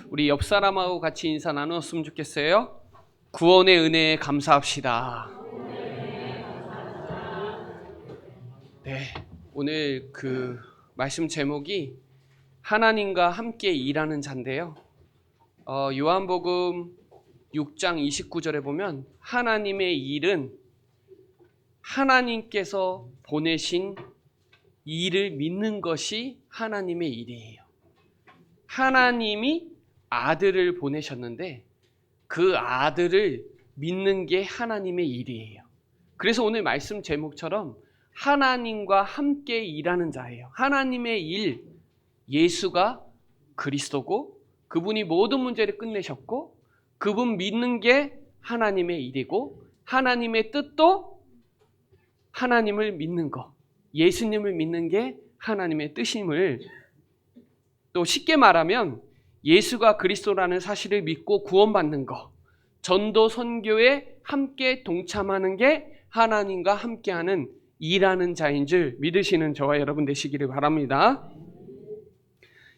우리 옆 사람하고 같이 인사 나눴으면 좋겠어요. 구원의 은혜에 감사합시다. 네, 오늘 그 말씀 제목이 하나님과 함께 일하는 자인데요. 요한복음 6장 29절에 보면 하나님의 일은 하나님께서 보내신 일을 믿는 것이 하나님의 일이에요. 하나님이 아들을 보내셨는데 그 아들을 믿는 게 하나님의 일이에요. 그래서 오늘 말씀 제목처럼 하나님과 함께 일하는 자예요. 하나님의 일, 예수가 그리스도고 그분이 모든 문제를 끝내셨고 그분 믿는 게 하나님의 일이고 하나님의 뜻도 하나님을 믿는 것, 예수님을 믿는 게 하나님의 뜻임을, 또 쉽게 말하면 예수가 그리스도라는 사실을 믿고 구원받는 것, 전도 선교에 함께 동참하는 게 하나님과 함께하는 일하는 자인 줄 믿으시는 저와 여러분 되시기를 바랍니다.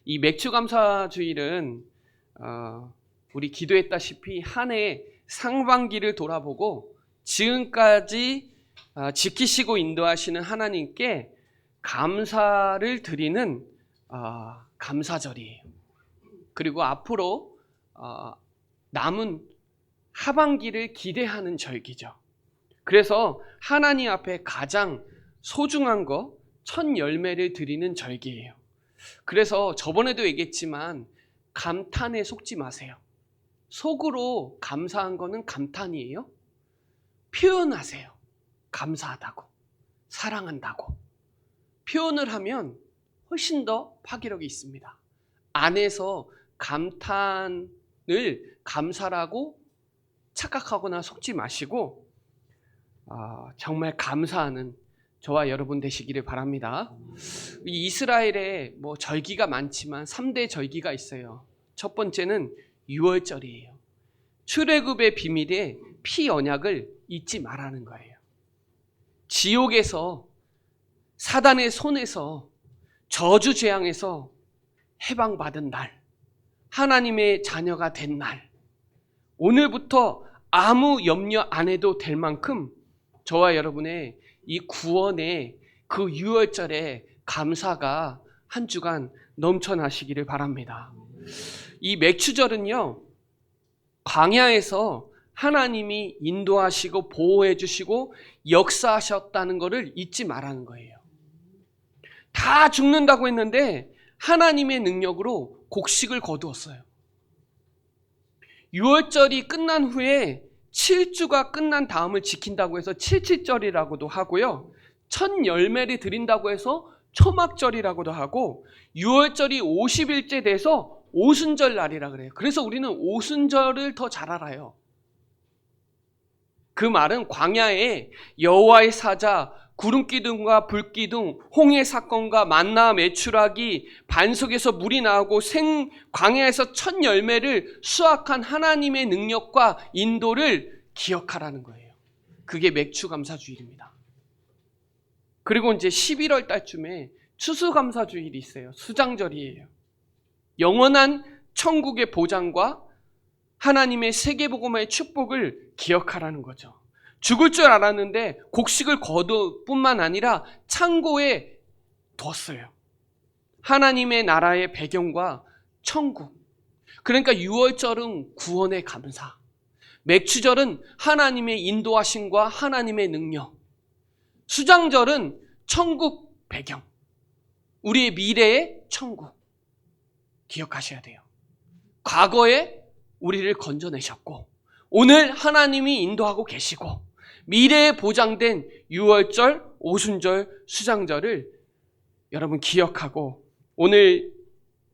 이 맥주감사주일은 우리 기도했다시피 한 해 상반기를 돌아보고 지금까지 지키시고 인도하시는 하나님께 감사를 드리는 감사절이에요. 그리고 앞으로 남은 하반기를 기대하는 절기죠. 그래서 하나님 앞에 가장 소중한 거, 첫 열매를 드리는 절기예요. 그래서 저번에도 얘기했지만 감탄에 속지 마세요. 속으로 감사한 거는 감탄이에요. 표현하세요. 감사하다고, 사랑한다고. 표현을 하면 훨씬 더 파괴력이 있습니다. 안에서 감탄을 감사라고 착각하거나 속지 마시고 정말 감사하는 저와 여러분 되시기를 바랍니다. 이스라엘에 절기가 많지만 3대 절기가 있어요. 첫 번째는 유월절이에요. 출애굽의 비밀에 피 언약을 잊지 말라는 거예요. 지옥에서 사단의 손에서 저주 재앙에서 해방받은 날, 하나님의 자녀가 된 날, 오늘부터 아무 염려 안 해도 될 만큼 저와 여러분의 이 구원의 그 유월절에 감사가 한 주간 넘쳐나시기를 바랍니다. 이 맥추절은요, 광야에서 하나님이 인도하시고 보호해 주시고 역사하셨다는 것을 잊지 말라는 거예요. 다 죽는다고 했는데 하나님의 능력으로 곡식을 거두었어요. 유월절이 끝난 후에 7주가 끝난 다음을 지킨다고 해서 칠칠절이라고도 하고요. 첫 열매를 드린다고 해서 초막절이라고도 하고, 유월절이 50일째 돼서 오순절 날이라 그래요. 그래서 우리는 오순절을 더 잘 알아요. 그 말은 광야에 여호와의 사자, 구름기둥과 불기둥, 홍해 사건과 만나 메추라기, 반석에서 물이 나오고 광야에서 첫 열매를 수확한 하나님의 능력과 인도를 기억하라는 거예요. 그게 맥추감사주일입니다. 그리고 이제 11월 달쯤에 추수감사주일이 있어요. 수장절이에요. 영원한 천국의 보장과 하나님의 세계복음화의 축복을 기억하라는 거죠. 죽을 줄 알았는데 곡식을 거둘 뿐만 아니라 창고에 뒀어요. 하나님의 나라의 배경과 천국. 그러니까 유월절은 구원의 감사, 맥추절은 하나님의 인도하심과 하나님의 능력, 수장절은 천국 배경, 우리의 미래의 천국 기억하셔야 돼요. 과거에 우리를 건져내셨고 오늘 하나님이 인도하고 계시고 미래에 보장된 유월절, 오순절, 수장절을 여러분 기억하고 오늘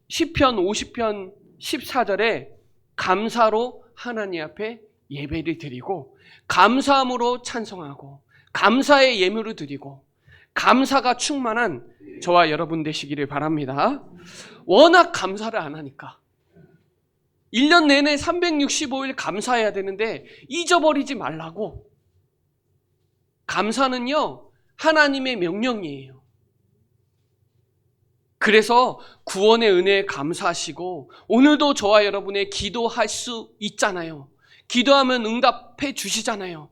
시편 50편 14절에 감사로 하나님 앞에 예배를 드리고 감사함으로 찬송하고 감사의 예물을 드리고 감사가 충만한 저와 여러분 되시기를 바랍니다. 워낙 감사를 안 하니까 1년 내내 365일 감사해야 되는데 잊어버리지 말라고. 감사는요, 하나님의 명령이에요. 그래서 구원의 은혜에 감사하시고 오늘도 저와 여러분의 기도할 수 있잖아요. 기도하면 응답해 주시잖아요.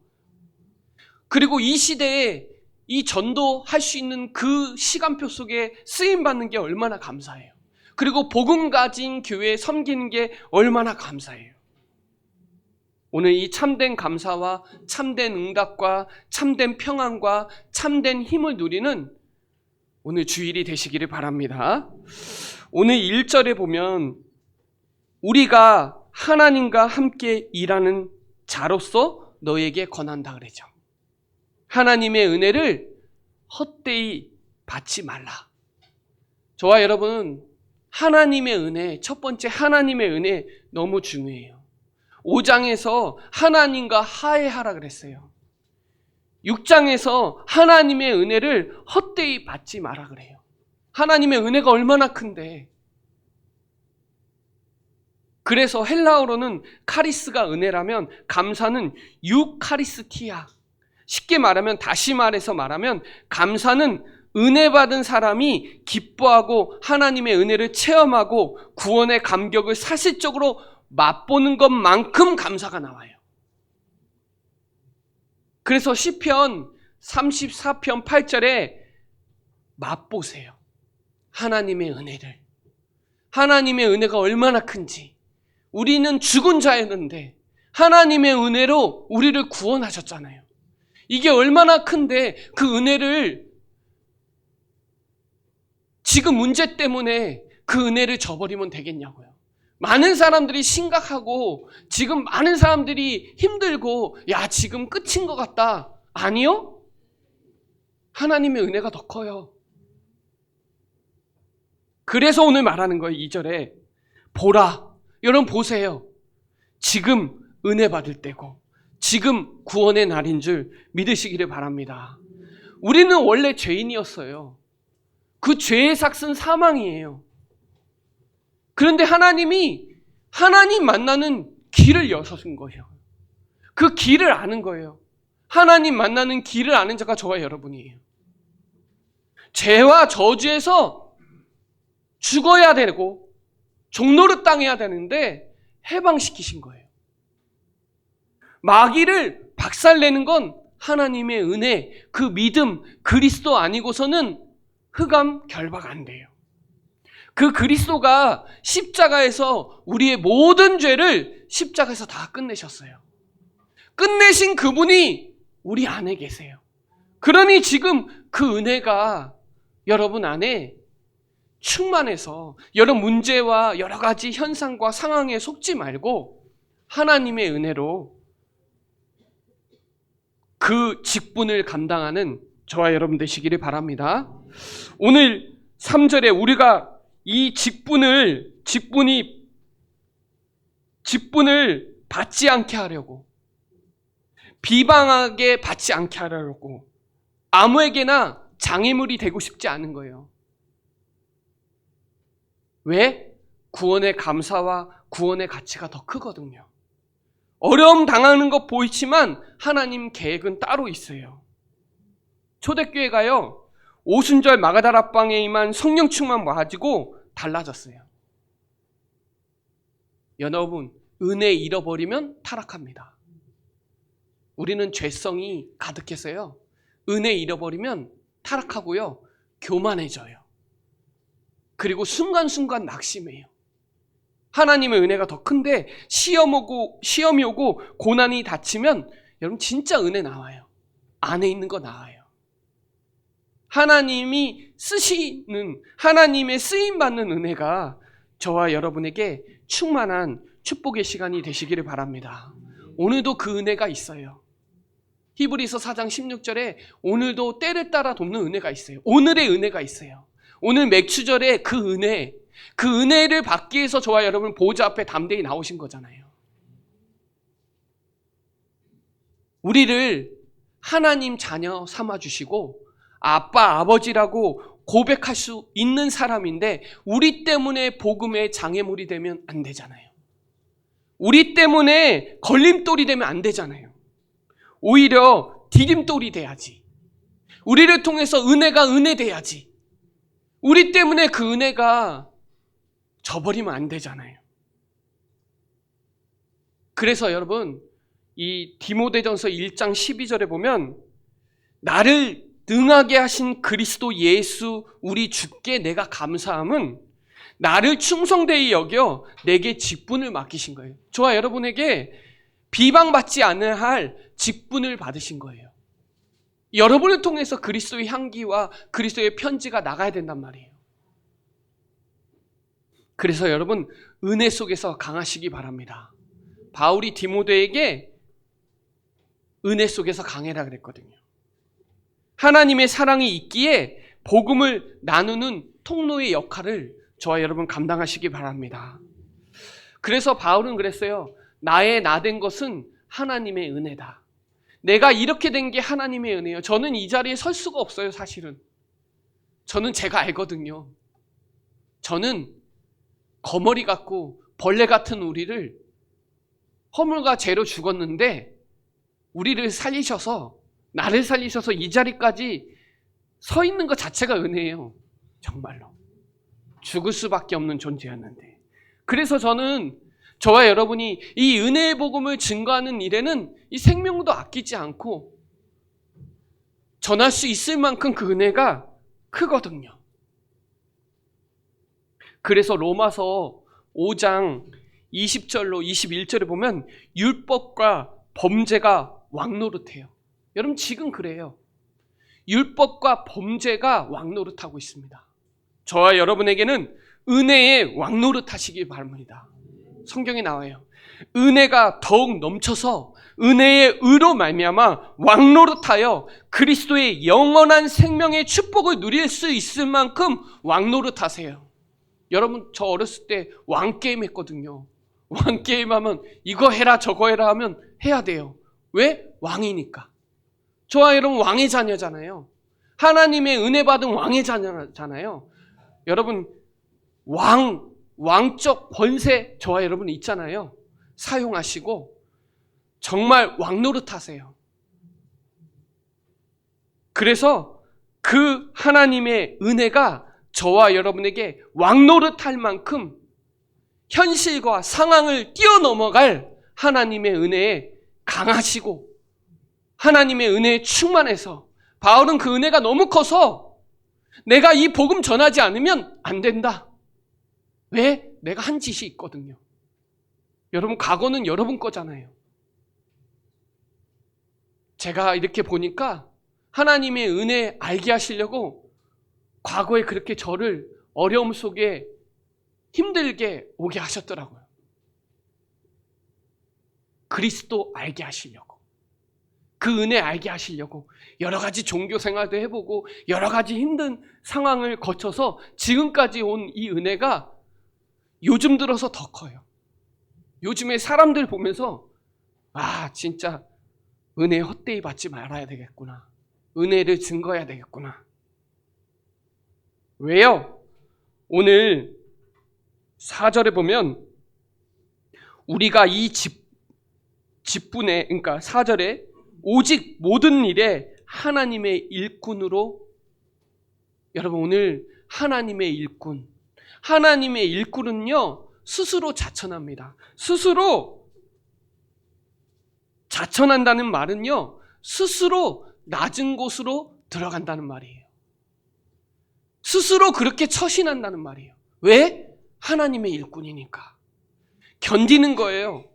그리고 이 시대에 이 전도할 수 있는 그 시간표 속에 쓰임받는 게 얼마나 감사해요. 그리고 복음 가진 교회에 섬기는 게 얼마나 감사해요. 오늘 이 참된 감사와 참된 응답과 참된 평안과 참된 힘을 누리는 오늘 주일이 되시기를 바랍니다. 오늘 1절에 보면 우리가 하나님과 함께 일하는 자로서 너에게 권한다 그러죠. 하나님의 은혜를 헛되이 받지 말라. 저와 여러분, 하나님의 은혜, 첫 번째 하나님의 은혜 너무 중요해요. 5장에서 하나님과 화해하라 그랬어요. 6장에서 하나님의 은혜를 헛되이 받지 마라 그래요. 하나님의 은혜가 얼마나 큰데. 그래서 헬라어로는 카리스가 은혜라면 감사는 유카리스티아. 쉽게 말하면, 다시 말하면 감사는 은혜 받은 사람이 기뻐하고 하나님의 은혜를 체험하고 구원의 감격을 사실적으로 맛보는 것만큼 감사가 나와요. 그래서 시편 34편 8절에 맛보세요. 하나님의 은혜를. 하나님의 은혜가 얼마나 큰지. 우리는 죽은 자였는데 하나님의 은혜로 우리를 구원하셨잖아요. 이게 얼마나 큰데 그 은혜를 지금 문제 때문에 그 은혜를 저버리면 되겠냐고요. 많은 사람들이 심각하고 지금 많은 사람들이 힘들고 야 지금 끝인 것 같다. 아니요. 하나님의 은혜가 더 커요. 그래서 오늘 말하는 거예요. 2절에 보라. 여러분 보세요. 지금 은혜 받을 때고 지금 구원의 날인 줄 믿으시기를 바랍니다. 우리는 원래 죄인이었어요. 그 죄의 삭은 사망이에요. 그런데 하나님이 하나님 만나는 길을 여셔준 거예요. 그 길을 아는 거예요. 하나님 만나는 길을 아는 자가 저와 여러분이에요. 죄와 저주에서 죽어야 되고 종노릇 당해야 되는데 해방시키신 거예요. 마귀를 박살내는 건 하나님의 은혜, 그 믿음, 그리스도 아니고서는 흑암 결박 안 돼요. 그 그리스도가 십자가에서 우리의 모든 죄를 십자가에서 다 끝내셨어요. 끝내신 그분이 우리 안에 계세요. 그러니 지금 그 은혜가 여러분 안에 충만해서 여러 문제와 여러 가지 현상과 상황에 속지 말고 하나님의 은혜로 그 직분을 감당하는 저와 여러분 되시기를 바랍니다. 오늘 3절에 우리가 이 직분을 받지 않게 하려고, 비방하게 받지 않게 하려고 아무에게나 장애물이 되고 싶지 않은 거예요. 왜? 구원의 감사와 구원의 가치가 더 크거든요. 어려움 당하는 것 보이지만 하나님 계획은 따로 있어요. 초대교회가요, 오순절 마가다락방에 임한 성령 충만 가지고 달라졌어요. 여러분, 은혜 잃어버리면 타락합니다. 우리는 죄성이 가득해서요, 은혜 잃어버리면 타락하고요, 교만해져요. 그리고 순간순간 낙심해요. 하나님의 은혜가 더 큰데 시험이 오고 고난이 닥치면 여러분 진짜 은혜 나와요. 안에 있는 거 나와요. 하나님이 쓰시는, 하나님의 쓰임받는 은혜가 저와 여러분에게 충만한 축복의 시간이 되시기를 바랍니다. 오늘도 그 은혜가 있어요. 히브리서 4장 16절에 오늘도 때를 따라 돕는 은혜가 있어요. 오늘의 은혜가 있어요. 오늘 맥추절에 그 은혜를 받기 위해서 저와 여러분 보좌 앞에 담대히 나오신 거잖아요. 우리를 하나님 자녀 삼아주시고 아빠, 아버지라고 고백할 수 있는 사람인데 우리 때문에 복음의 장애물이 되면 안 되잖아요. 우리 때문에 걸림돌이 되면 안 되잖아요. 오히려 디딤돌이 돼야지. 우리를 통해서 은혜가 은혜 돼야지. 우리 때문에 그 은혜가 져버리면 안 되잖아요. 그래서 여러분, 이 디모데전서 1장 12절에 보면 나를 능하게 하신 그리스도 예수 우리 주께 내가 감사함은 나를 충성되이 여겨 내게 직분을 맡기신 거예요. 저와 여러분에게 비방받지 않을 할 직분을 받으신 거예요. 여러분을 통해서 그리스도의 향기와 그리스도의 편지가 나가야 된단 말이에요. 그래서 여러분, 은혜 속에서 강하시기 바랍니다. 바울이 디모데에게 은혜 속에서 강해라 그랬거든요. 하나님의 사랑이 있기에 복음을 나누는 통로의 역할을 저와 여러분 감당하시기 바랍니다. 그래서 바울은 그랬어요. 나의 나된 것은 하나님의 은혜다. 내가 이렇게 된 게 하나님의 은혜예요. 저는 이 자리에 설 수가 없어요, 사실은. 저는 제가 알거든요. 저는 거머리 같고 벌레 같은 우리를 허물과 죄로 죽었는데 우리를 살리셔서, 나를 살리셔서 이 자리까지 서 있는 것 자체가 은혜예요. 정말로. 죽을 수밖에 없는 존재였는데. 그래서 저는 저와 여러분이 이 은혜의 복음을 증거하는 일에는 이 생명도 아끼지 않고 전할 수 있을 만큼 그 은혜가 크거든요. 그래서 로마서 5장 20절로 21절에 보면 율법과 범죄가 왕노릇해요. 여러분, 지금 그래요. 율법과 범죄가 왕노릇하고 있습니다. 저와 여러분에게는 은혜의 왕노릇하시기 바랍니다. 성경에 나와요. 은혜가 더욱 넘쳐서 은혜의 의로 말미암아 왕노릇하여 그리스도의 영원한 생명의 축복을 누릴 수 있을 만큼 왕노릇하세요. 여러분, 저 어렸을 때 왕게임 했거든요. 왕게임 하면 이거 해라 저거 해라 하면 해야 돼요. 왜? 왕이니까. 저와 여러분 왕의 자녀잖아요. 하나님의 은혜 받은 왕의 자녀잖아요. 여러분, 왕적 권세 저와 여러분 있잖아요. 사용하시고 정말 왕노릇하세요. 그래서 그 하나님의 은혜가 저와 여러분에게 왕노릇할 만큼 현실과 상황을 뛰어넘어갈 하나님의 은혜에 강하시고 하나님의 은혜에 충만해서, 바울은 그 은혜가 너무 커서 내가 이 복음 전하지 않으면 안 된다. 왜? 내가 한 짓이 있거든요. 여러분, 과거는 여러분 거잖아요. 제가 이렇게 보니까 하나님의 은혜 알게 하시려고 과거에 그렇게 저를 어려움 속에 힘들게 오게 하셨더라고요. 그리스도 알게 하시려고, 그 은혜 알게 하시려고 여러 가지 종교 생활도 해보고 여러 가지 힘든 상황을 거쳐서 지금까지 온 이 은혜가 요즘 들어서 더 커요. 요즘에 사람들 보면서 진짜 은혜 헛되이 받지 말아야 되겠구나. 은혜를 증거해야 되겠구나. 왜요? 오늘 4절에 보면 우리가 이 직분에, 그러니까 4절에 오직 모든 일에 하나님의 일꾼으로, 여러분 오늘 하나님의 일꾼, 하나님의 일꾼은요 스스로 자천합니다. 스스로 자천한다는 말은요 스스로 낮은 곳으로 들어간다는 말이에요. 스스로 그렇게 처신한다는 말이에요. 왜? 하나님의 일꾼이니까. 견디는 거예요.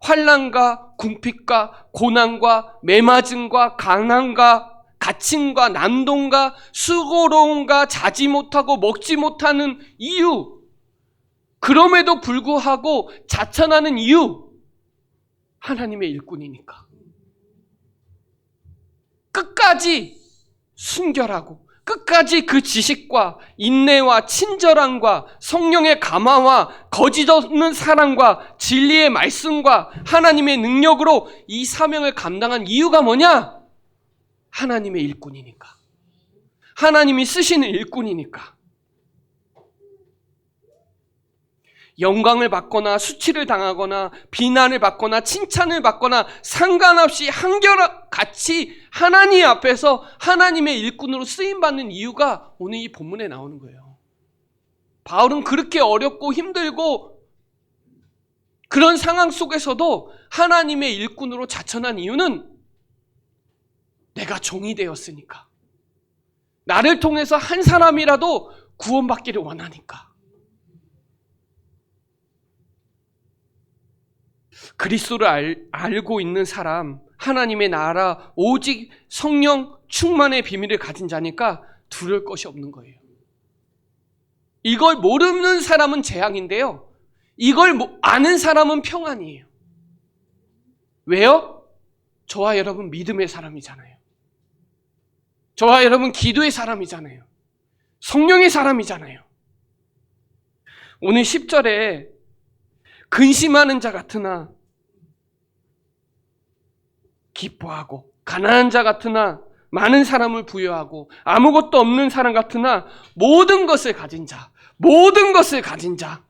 환난과 궁핍과 고난과 매맞음과 가난과 갇힘과 난동과 수고로움과 자지 못하고 먹지 못하는 이유, 그럼에도 불구하고 자천하는 이유, 하나님의 일꾼이니까. 끝까지 순결하고 끝까지 그 지식과 인내와 친절함과 성령의 감화와 거짓 없는 사랑과 진리의 말씀과 하나님의 능력으로 이 사명을 감당한 이유가 뭐냐? 하나님의 일꾼이니까. 하나님이 쓰시는 일꾼이니까. 영광을 받거나 수치를 당하거나 비난을 받거나 칭찬을 받거나 상관없이 한결같이 하나님 앞에서 하나님의 일꾼으로 쓰임받는 이유가 오늘 이 본문에 나오는 거예요. 바울은 그렇게 어렵고 힘들고 그런 상황 속에서도 하나님의 일꾼으로 자천한 이유는 내가 종이 되었으니까. 나를 통해서 한 사람이라도 구원받기를 원하니까. 그리스도를 알고 있는 사람, 하나님의 나라, 오직 성령 충만의 비밀을 가진 자니까 두려울 것이 없는 거예요. 이걸 모르는 사람은 재앙인데요, 이걸 아는 사람은 평안이에요. 왜요? 저와 여러분 믿음의 사람이잖아요. 저와 여러분 기도의 사람이잖아요. 성령의 사람이잖아요. 오늘 10절에 근심하는 자 같으나 기뻐하고, 가난한 자 같으나 많은 사람을 부여하고, 아무것도 없는 사람 같으나 모든 것을 가진 자, 모든 것을 가진 자,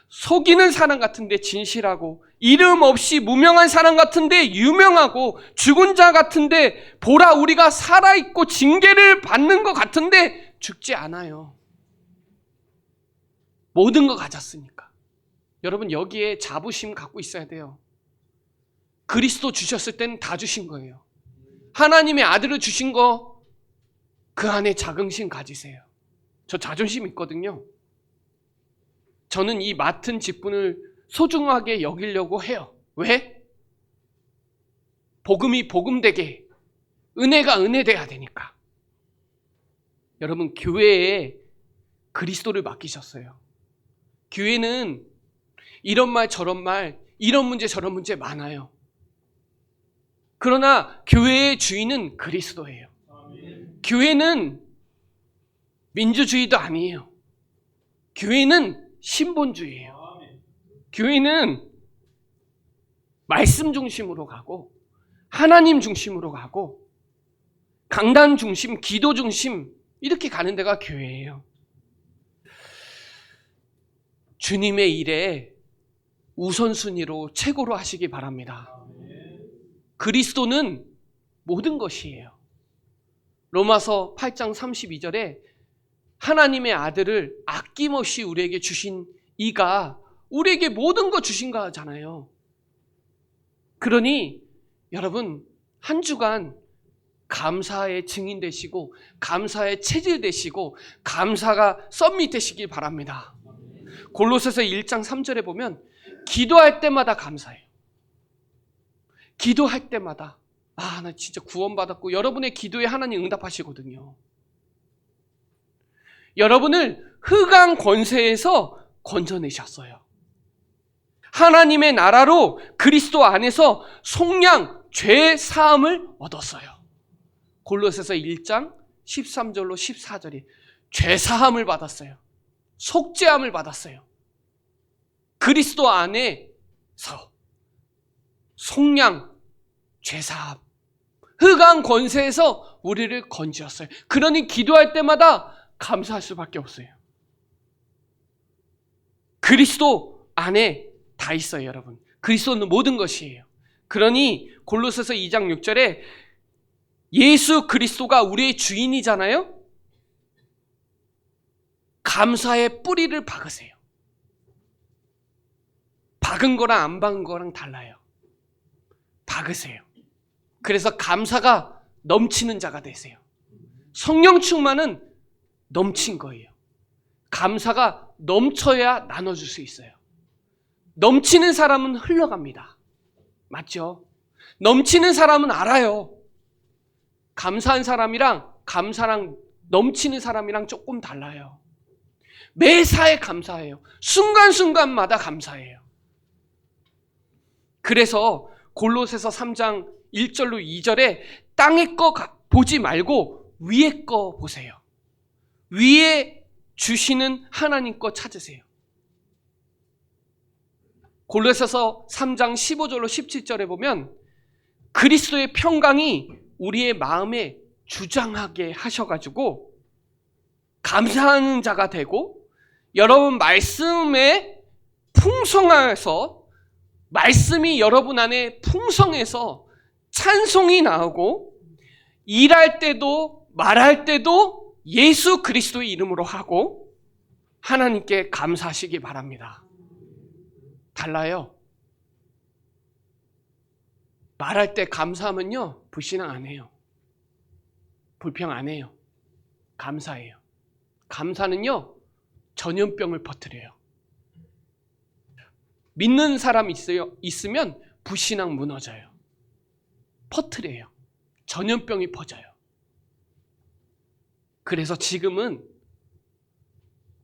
속이는 사람 같은데 진실하고, 이름 없이 무명한 사람 같은데 유명하고, 죽은 자 같은데 보라 우리가 살아있고 징계를 받는 것 같은데 죽지 않아요. 모든 거 가졌으니까. 여러분 여기에 자부심 갖고 있어야 돼요. 그리스도 주셨을 때는 다 주신 거예요. 하나님의 아들을 주신 거 그 안에 자긍심 가지세요. 저 자존심 있거든요. 저는 이 맡은 직분을 소중하게 여기려고 해요. 왜? 복음이 복음되게, 은혜가 은혜돼야 되니까. 여러분 교회에 그리스도를 맡기셨어요. 교회는 이런 말 저런 말, 이런 문제 저런 문제 많아요. 그러나 교회의 주인은 그리스도예요. 교회는 민주주의도 아니에요. 교회는 신본주의예요. 교회는 말씀 중심으로 가고, 하나님 중심으로 가고, 강단 중심, 기도 중심, 이렇게 가는 데가 교회예요. 주님의 일에 우선순위로 최고로 하시기 바랍니다. 그리스도는 모든 것이에요. 로마서 8장 32절에 하나님의 아들을 아낌없이 우리에게 주신 이가 우리에게 모든 것 주신 거잖아요. 그러니 여러분 한 주간 감사의 증인 되시고, 감사의 체질 되시고, 감사가 썸밋 되시길 바랍니다. 골로새서 1장 3절에 보면 기도할 때마다 감사해요. 기도할 때마다 나 진짜 구원받았고, 여러분의 기도에 하나님 응답하시거든요. 여러분을 흑암 권세에서 건져내셨어요. 하나님의 나라로 그리스도 안에서 속량 죄 사함을 얻었어요. 골로새서 1장 13절로 14절이 죄 사함을 받았어요. 속죄함을 받았어요. 그리스도 안에서 속량 죄 사함, 흑암 권세에서 우리를 건지었어요. 그러니 기도할 때마다 감사할 수밖에 없어요. 그리스도 안에 다 있어요, 여러분. 그리스도는 모든 것이에요. 그러니 골로새서 2장 6절에 예수 그리스도가 우리의 주인이잖아요. 감사의 뿌리를 박으세요. 박은 거랑 안 박은 거랑 달라요. 박으세요. 그래서 감사가 넘치는 자가 되세요. 성령 충만은 넘친 거예요. 감사가 넘쳐야 나눠줄 수 있어요. 넘치는 사람은 흘러갑니다. 맞죠? 넘치는 사람은 알아요. 감사한 사람이랑 감사랑 넘치는 사람이랑 조금 달라요. 매사에 감사해요. 순간순간마다 감사해요. 그래서 골로새서 3장 1절로 2절에 땅의 거 보지 말고 위의 거 보세요. 위에 주시는 하나님 거 찾으세요. 골로새서 3장 15절로 17절에 보면 그리스도의 평강이 우리의 마음에 주장하게 하셔가지고 감사하는 자가 되고, 여러분 말씀에 풍성해서, 말씀이 여러분 안에 풍성해서 찬송이 나오고, 일할 때도 말할 때도 예수 그리스도의 이름으로 하고, 하나님께 감사하시기 바랍니다. 달라요. 말할 때 감사하면요, 불신앙 안 해요. 불평 안 해요. 감사해요. 감사는요, 전염병을 퍼뜨려요. 믿는 사람 있으면 불신앙 무너져요. 퍼뜨려요. 전염병이 퍼져요. 그래서 지금은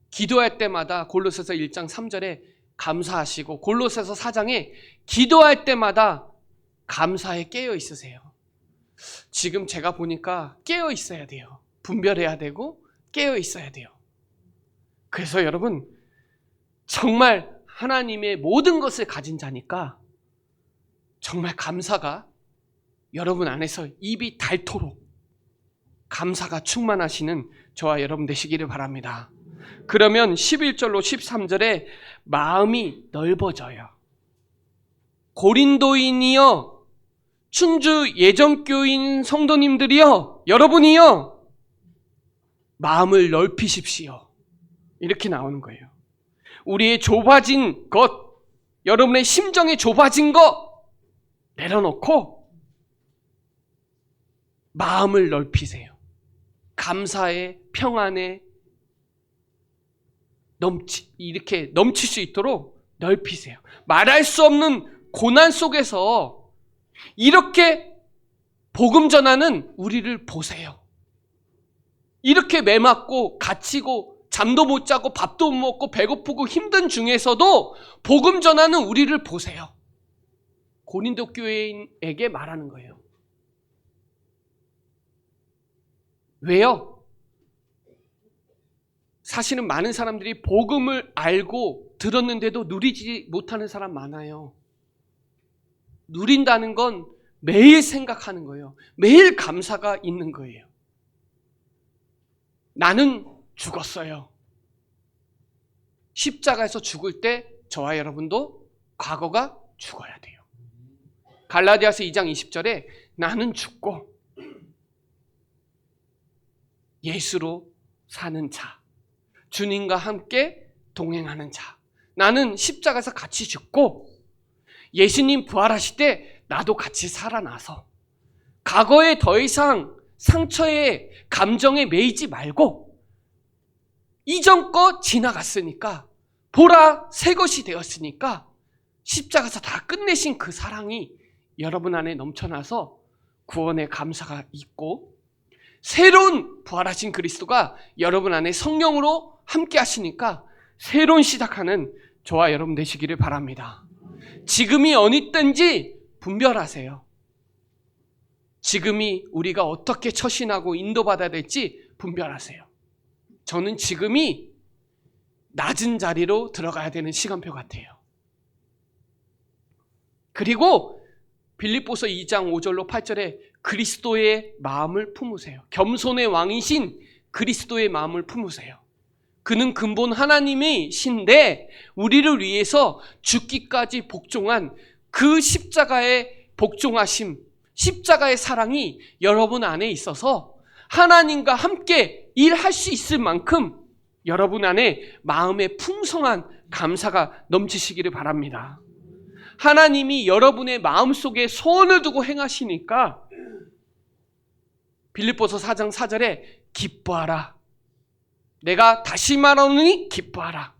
기도할 때마다 골로새서 1장 3절에 감사하시고 골로새서 4장에 기도할 때마다 감사에 깨어 있으세요. 지금 제가 보니까 깨어 있어야 돼요. 분별해야 되고 깨어 있어야 돼요. 그래서 여러분, 정말 하나님의 모든 것을 가진 자니까 정말 감사가 여러분 안에서 입이 닳도록 감사가 충만하시는 저와 여러분 되시기를 바랍니다. 그러면 11절로 13절에 마음이 넓어져요. 고린도인이여, 춘주 예정교인 성도님들이여, 여러분이여, 마음을 넓히십시오. 이렇게 나오는 거예요. 우리의 좁아진 것, 여러분의 심정이 좁아진 것 내려놓고 마음을 넓히세요. 감사의 평안에 이렇게 넘칠 수 있도록 넓히세요. 말할 수 없는 고난 속에서 이렇게 복음 전하는 우리를 보세요. 이렇게 매맞고 갇히고 잠도 못 자고 밥도 못 먹고 배고프고 힘든 중에서도 복음 전하는 우리를 보세요. 고린도 교회인에게 말하는 거예요. 왜요? 사실은 많은 사람들이 복음을 알고 들었는데도 누리지 못하는 사람 많아요. 누린다는 건 매일 생각하는 거예요. 매일 감사가 있는 거예요. 나는 죽었어요. 십자가에서 죽을 때 저와 여러분도 과거가 죽어야 돼요. 갈라디아서 2장 20절에 나는 죽고 예수로 사는 자, 주님과 함께 동행하는 자. 나는 십자가에서 같이 죽고 예수님 부활하실 때 나도 같이 살아나서 과거에 더 이상 상처에 감정에 매이지 말고 이전 거 지나갔으니까 보라 새 것이 되었으니까 십자가에서 다 끝내신 그 사랑이 여러분 안에 넘쳐나서 구원의 감사가 있고 새로운 부활하신 그리스도가 여러분 안에 성령으로 함께 하시니까 새로운 시작하는 저와 여러분 되시기를 바랍니다. 지금이 어느 때인지 분별하세요. 지금이 우리가 어떻게 처신하고 인도받아야 될지 분별하세요. 저는 지금이 낮은 자리로 들어가야 되는 시간표 같아요. 그리고 빌립보서 2장 5절로 8절에 그리스도의 마음을 품으세요. 겸손의 왕이신 그리스도의 마음을 품으세요. 그는 근본 하나님의 신데 우리를 위해서 죽기까지 복종한 그 십자가의 복종하심, 십자가의 사랑이 여러분 안에 있어서 하나님과 함께 일할 수 있을 만큼 여러분 안에 마음의 풍성한 감사가 넘치시기를 바랍니다. 하나님이 여러분의 마음속에 소원을 두고 행하시니까 빌립보서 4장 4절에 기뻐하라. 내가 다시 말하노니 기뻐하라.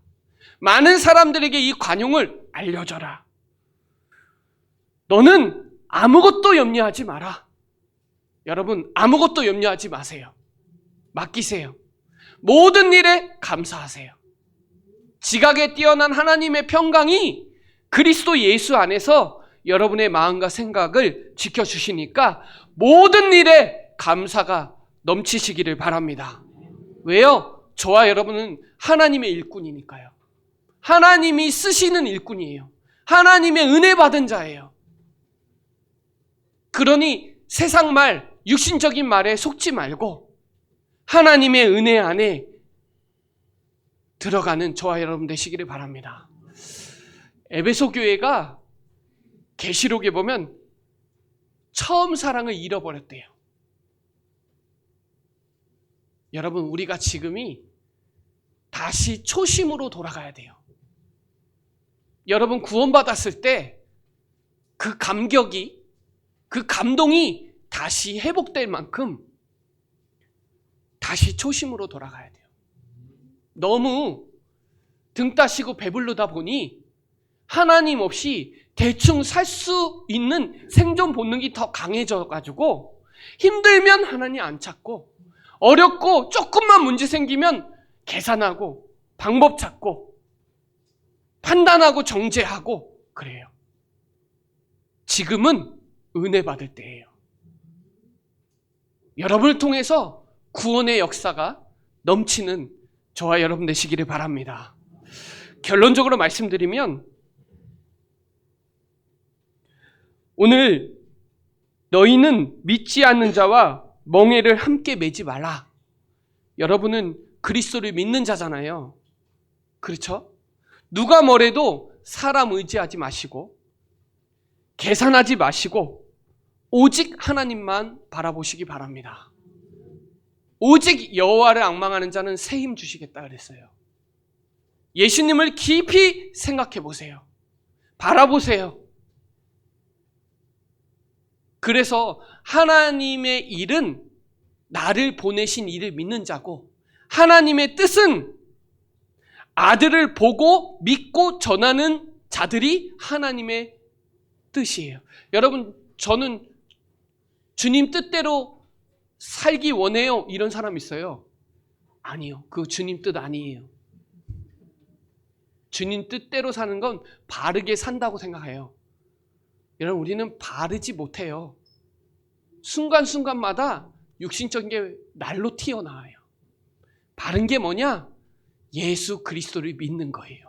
많은 사람들에게 이 관용을 알려줘라. 너는 아무것도 염려하지 마라. 여러분, 아무것도 염려하지 마세요. 맡기세요. 모든 일에 감사하세요. 지각에 뛰어난 하나님의 평강이 그리스도 예수 안에서 여러분의 마음과 생각을 지켜주시니까 모든 일에 감사가 넘치시기를 바랍니다. 왜요? 저와 여러분은 하나님의 일꾼이니까요. 하나님이 쓰시는 일꾼이에요. 하나님의 은혜 받은 자예요. 그러니 세상 말, 육신적인 말에 속지 말고 하나님의 은혜 안에 들어가는 저와 여러분 되시기를 바랍니다. 에베소 교회가 계시록에 보면 처음 사랑을 잃어버렸대요. 여러분, 우리가 지금이 다시 초심으로 돌아가야 돼요. 여러분 구원받았을 때 그 감격이, 그 감동이 다시 회복될 만큼 다시 초심으로 돌아가야 돼요. 너무 등 따시고 배부르다 보니 하나님 없이 대충 살 수 있는 생존 본능이 더 강해져가지고 힘들면 하나님 안 찾고, 어렵고 조금만 문제 생기면 계산하고 방법 찾고 판단하고 정죄하고 그래요. 지금은 은혜 받을 때예요. 여러분을 통해서 구원의 역사가 넘치는 저와 여러분 되시기를 바랍니다. 결론적으로 말씀드리면, 오늘 너희는 믿지 않는 자와 멍에를 함께 매지 말라. 여러분은 그리스도를 믿는 자잖아요. 그렇죠? 누가 뭐래도 사람 의지하지 마시고 계산하지 마시고 오직 하나님만 바라보시기 바랍니다. 오직 여호와를 앙망하는 자는 새 힘 주시겠다 그랬어요. 예수님을 깊이 생각해 보세요. 바라보세요. 그래서 하나님의 일은 나를 보내신 이를 믿는 자고, 하나님의 뜻은 아들을 보고 믿고 전하는 자들이 하나님의 뜻이에요. 여러분, 저는 주님 뜻대로 살기 원해요 이런 사람 있어요? 아니요. 그거 주님 뜻 아니에요. 주님 뜻대로 사는 건 바르게 산다고 생각해요. 여러분, 우리는 바르지 못해요. 순간순간마다 육신적인 게 날로 튀어나와요. 바른 게 뭐냐? 예수 그리스도를 믿는 거예요.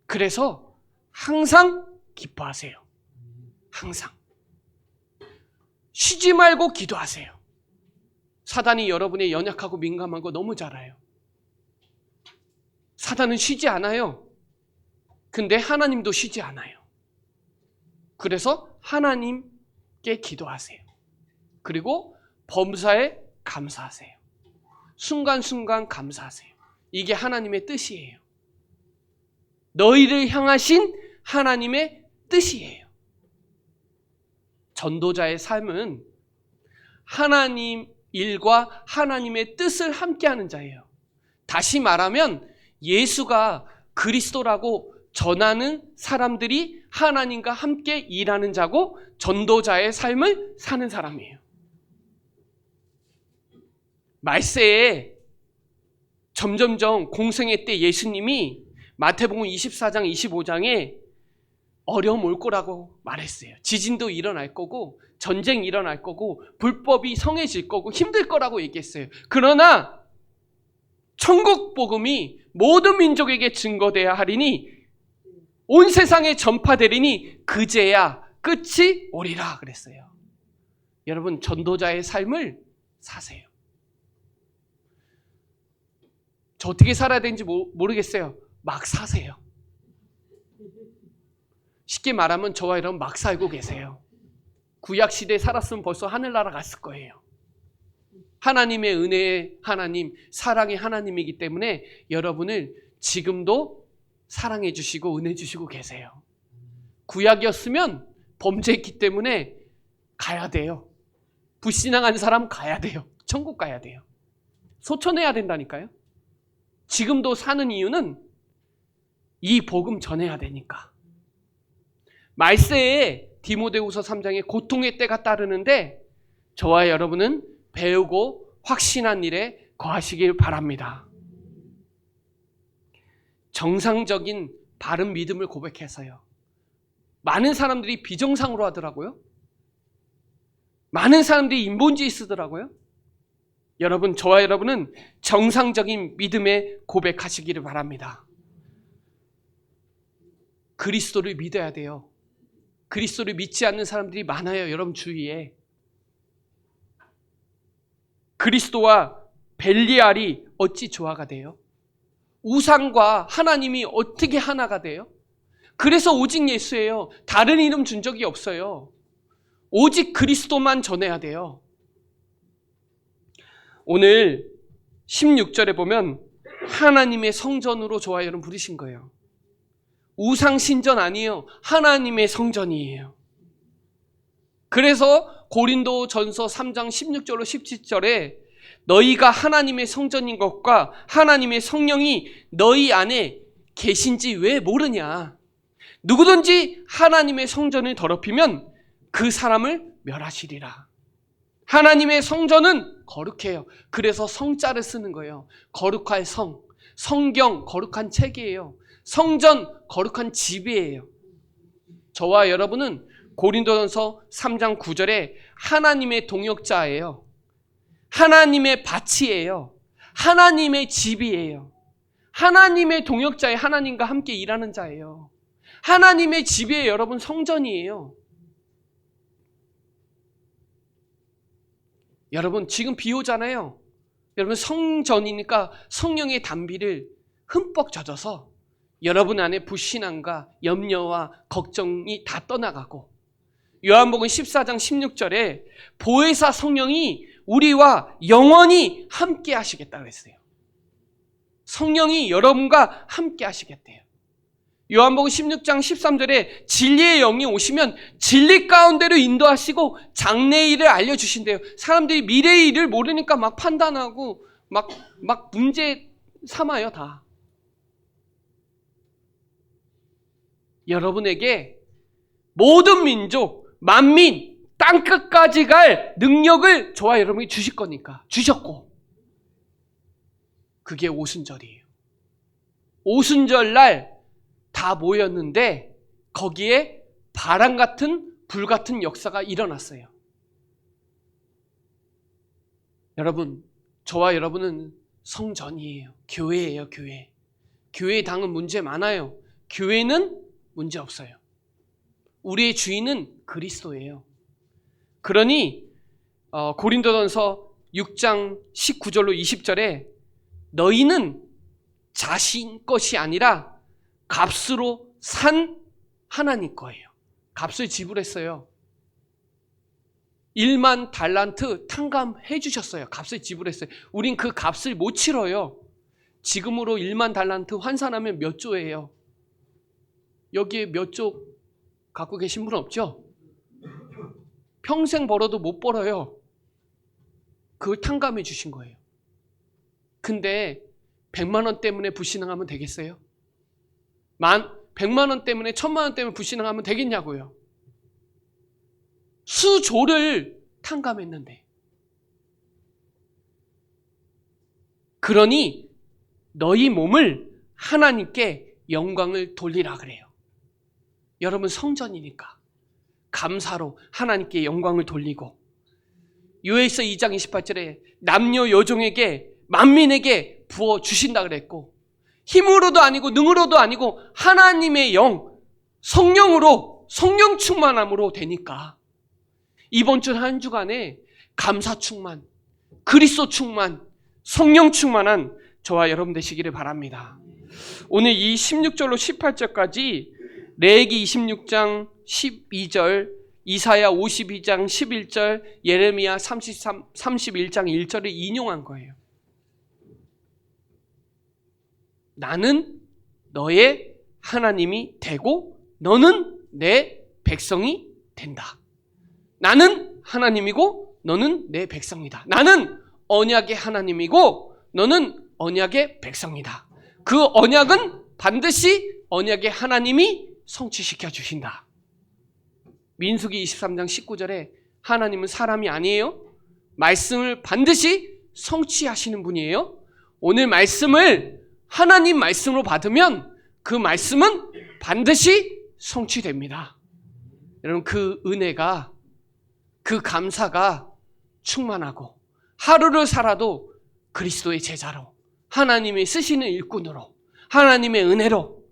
그래서 항상 기뻐하세요. 항상. 쉬지 말고 기도하세요. 사단이 여러분의 연약하고 민감한 거 너무 잘 알아요. 사단은 쉬지 않아요. 근데 하나님도 쉬지 않아요. 그래서 하나님께 기도하세요. 그리고 범사에 감사하세요. 순간순간 감사하세요. 이게 하나님의 뜻이에요. 너희를 향하신 하나님의 뜻이에요. 전도자의 삶은 하나님 일과 하나님의 뜻을 함께하는 자예요. 다시 말하면 예수가 그리스도라고 전하는 사람들이 하나님과 함께 일하는 자고 전도자의 삶을 사는 사람이에요. 말세에 점점점 공생애 때 예수님이 마태복음 24장 25장에 어려움 올 거라고 말했어요. 지진도 일어날 거고 전쟁 일어날 거고 불법이 성해질 거고 힘들 거라고 얘기했어요. 그러나 천국 복음이 모든 민족에게 증거돼야 하리니 온 세상에 전파되리니 그제야 끝이 오리라 그랬어요. 여러분, 전도자의 삶을 사세요. 저 어떻게 살아야 되는지 모르겠어요. 막 사세요. 쉽게 말하면 저와 여러분 막 살고 계세요. 구약시대에 살았으면 벌써 하늘나라 갔을 거예요. 하나님의 은혜의 하나님, 사랑의 하나님이기 때문에 여러분을 지금도 사랑해 주시고 은혜 주시고 계세요. 구약이었으면 범죄했기 때문에 가야 돼요. 불신앙한 사람 가야 돼요. 천국 가야 돼요. 소천해야 된다니까요. 지금도 사는 이유는 이 복음 전해야 되니까. 말세에 디모데후서 3장에 고통의 때가 따르는데 저와 여러분은 배우고 확신한 일에 거하시길 바랍니다. 정상적인 바른 믿음을 고백해서요. 많은 사람들이 비정상으로 하더라고요. 많은 사람들이 인본주의 쓰더라고요. 여러분, 저와 여러분은 정상적인 믿음에 고백하시기를 바랍니다. 그리스도를 믿어야 돼요. 그리스도를 믿지 않는 사람들이 많아요. 여러분 주위에. 그리스도와 벨리알이 어찌 조화가 돼요? 우상과 하나님이 어떻게 하나가 돼요? 그래서 오직 예수예요. 다른 이름 준 적이 없어요. 오직 그리스도만 전해야 돼요. 오늘 16절에 보면 하나님의 성전으로 저와 여러분 부르신 거예요. 우상 신전 아니에요. 하나님의 성전이에요. 그래서 고린도전서 3장 16절로 17절에 너희가 하나님의 성전인 것과 하나님의 성령이 너희 안에 계신지 왜 모르냐. 누구든지 하나님의 성전을 더럽히면 그 사람을 멸하시리라. 하나님의 성전은 거룩해요. 그래서 성자를 쓰는 거예요. 거룩할 성, 성경 거룩한 책이에요. 성전 거룩한 집이에요. 저와 여러분은 고린도전서 3장 9절에 하나님의 동역자예요. 하나님의 밭이에요. 하나님의 집이에요. 하나님의 동역자에 하나님과 함께 일하는 자예요. 하나님의 집이에요. 여러분 성전이에요. 여러분 지금 비 오잖아요. 여러분 성전이니까 성령의 단비를 흠뻑 젖어서 여러분 안에 불신앙과 염려와 걱정이 다 떠나가고, 요한복음 14장 16절에 보혜사 성령이 우리와 영원히 함께 하시겠다고 했어요. 성령이 여러분과 함께 하시겠대요. 요한복음 16장 13절에 진리의 영이 오시면 진리 가운데로 인도하시고 장래의 일을 알려주신대요. 사람들이 미래의 일을 모르니까 막 판단하고 막 문제 삼아요. 다. 여러분에게 모든 민족, 만민, 땅끝까지 갈 능력을 저와 여러분이 주실 거니까 주셨고, 그게 오순절이에요. 오순절날 다 모였는데 거기에 바람 같은 불 같은 역사가 일어났어요. 여러분, 저와 여러분은 성전이에요. 교회예요. 교회. 교회의 당은 문제 많아요. 교회는 문제 없어요. 우리의 주인은 그리스도예요. 그러니 고린도전서 6장 19절로 20절에 너희는 자신 것이 아니라 값으로 산 하나님 거예요. 값을 지불했어요. 1만 달란트 탕감해 주셨어요. 값을 지불했어요. 우린 그 값을 못 치러요. 지금으로 1만 달란트 환산하면 몇 조예요? 여기에 몇 조 갖고 계신 분 없죠? 평생 벌어도 못 벌어요. 그걸 탕감해 주신 거예요. 근데 100만 원 때문에 불신앙하면 되겠어요? 100만 원 때문에 1000만 원 때문에 불신앙하면 되겠냐고요. 수조를 탕감했는데. 그러니 너희 몸을 하나님께 영광을 돌리라 그래요. 여러분 성전이니까 감사로 하나님께 영광을 돌리고, 요엘서 2장 28절에 남녀 여종에게 만민에게 부어 주신다 그랬고, 힘으로도 아니고 능으로도 아니고 하나님의 영, 성령으로, 성령 충만함으로 되니까 이번 주 한 주간에 감사 충만, 그리스도 충만, 성령 충만한 저와 여러분 되시기를 바랍니다. 오늘 이 16절로 18절까지 레위기 26장 12절, 이사야 52장 11절, 예레미야 31장 1절을 인용한 거예요. 나는 너의 하나님이 되고 너는 내 백성이 된다. 나는 하나님이고 너는 내 백성이다. 나는 언약의 하나님이고 너는 언약의 백성이다. 그 언약은 반드시 언약의 하나님이 성취시켜 주신다. 민수기 23장 19절에 하나님은 사람이 아니에요. 말씀을 반드시 성취하시는 분이에요. 오늘 말씀을 하나님 말씀으로 받으면 그 말씀은 반드시 성취됩니다. 여러분 그 은혜가, 그 감사가 충만하고 하루를 살아도 그리스도의 제자로, 하나님이 쓰시는 일꾼으로, 하나님의 은혜로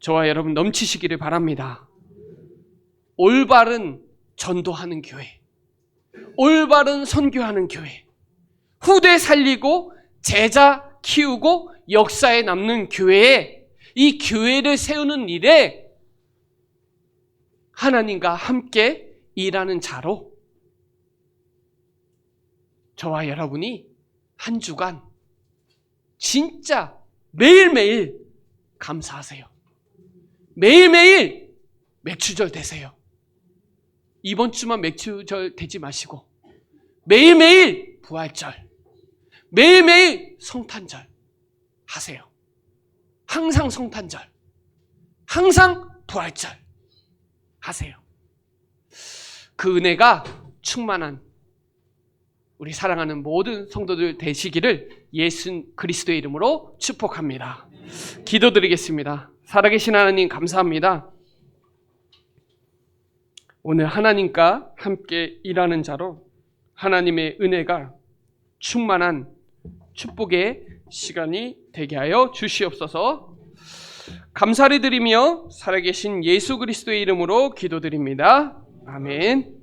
저와 여러분 넘치시기를 바랍니다. 올바른 전도하는 교회, 올바른 선교하는 교회, 후대 살리고 제자 키우고 역사에 남는 교회에, 이 교회를 세우는 일에 하나님과 함께 일하는 자로 저와 여러분이 한 주간 진짜 매일매일 감사하세요. 매일매일 맥주절 되세요. 이번 주만 맥주절 되지 마시고 매일매일 부활절, 매일매일 성탄절 하세요. 항상 성탄절, 항상 부활절 하세요. 그 은혜가 충만한 우리 사랑하는 모든 성도들 되시기를 예수 그리스도의 이름으로 축복합니다. 기도드리겠습니다. 살아계신 하나님 감사합니다. 오늘 하나님과 함께 일하는 자로 하나님의 은혜가 충만한 축복의 시간이 되게 하여 주시옵소서. 감사를 드리며 살아계신 예수 그리스도의 이름으로 기도드립니다. 아멘.